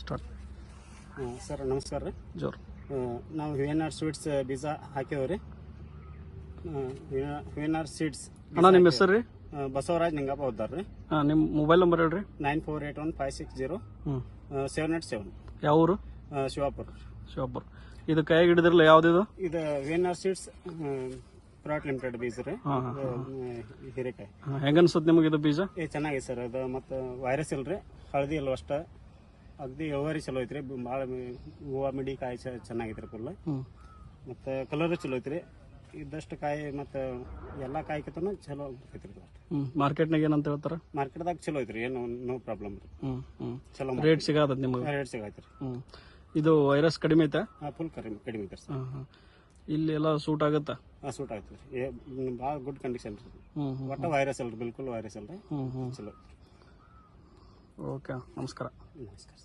Start. Sir ನಮಸ್ಕಾರ ರೀ. ಜೋರು. ನಾವು VNR ಸ್ವೀಟ್ಸ್ ಬೀಜ ಹಾಕಿವ್ರಿ. VNR ಸೀಡ್ಸ್ ಅಣ್ಣ ನಿಮ್ಮ ಹೆಸರು ರೀ? ಬಸವರಾಜ್ ನಿಂಗಪ್ಪ ಹೋದಾರ ರೀ. ನಿಮ್ಮ ಮೊಬೈಲ್ ನಂಬರ್ ಹೇಳ್ರಿ. 9481560787. ಯಾವ ಊರು? ಶಿವಾಪುರ. ಶಿವಪುರ. ಇದು ಕೈಯಾಗ ಹಿಡಿದಿರಲ್ಲ ಯಾವ್ದಿದು? ಇದು VNR ಸೀಡ್ಸ್ ಪ್ರೈವೇಟ್ ಲಿಮಿಟೆಡ್ ಬೀಜ ರೀ. ಹೀರೆಕಾಯಿ ಹೆಂಗ ಅನ್ಸುತ್ತೆ ನಿಮಗೆ ಇದು ಬೀಜ? ಚೆನ್ನಾಗಿದೆ ಸರ್. ಅದು ಮತ್ತು ವೈರಸ್ ಇಲ್ರಿ, ಹಳದಿ ಇಲ್ವ ಅಷ್ಟ. ಅಗದಿ ಇಳುವರಿ ಚಲೋ ಐತ್ರಿ. ಭಾಳ ಹೂವು ಮಿಡಿ ಕಾಯಿ ಚೆನ್ನಾಗೈತ್ರಿ ಫುಲ್. ಮತ್ತು ಕಲರ್ ಚಲೋ ಐತ್ರಿ. ಇದ್ದಷ್ಟು ಕಾಯಿ ಮತ್ತು ಎಲ್ಲ ಕಾಯಿಕಿತನೂ ಚಲೋ ಐತ್ರಿ. ಮಾರ್ಕೆಟ್ನಾಗ ಏನಂತ ಹೇಳ್ತಾರ? ಮಾರ್ಕೆಟ್ದಾಗ ಚಲೋ ಐತ್ರಿ, ಏನು ನೋ ಪ್ರಾಬ್ಲಮ್ ರೀ. ಚಲೋ ರೇಟ್ ಸಿಗತ್ತ ನಿಮಗೆ? ರೇಟ್ ಸಿಗೈತ್ರಿ. ಇದು ವೈರಸ್ ಕಡಿಮೆ ಐತಾ? ಫುಲ್ ಕಡಿಮೆ ಐತ್ರಿ ಸರ್. ಇಲ್ಲಿ ಎಲ್ಲ ಸೂಟ್ ಆಗುತ್ತಾ? ಸೂಟ್ ಆಯ್ತು ರೀ. ಭಾಳ ಗುಡ್ ಕಂಡೀಷನ್ ರೀ. ಒಟ್ಟು ವೈರಸ್ ಅಲ್ರಿ, ಬಿಲ್ಕುಲ್ ವೈರಸ್ ಅಲ್ರಿ. ಚಲೋ. ಓಕೆ, ನಮಸ್ಕಾರ. ನಮಸ್ಕಾರ.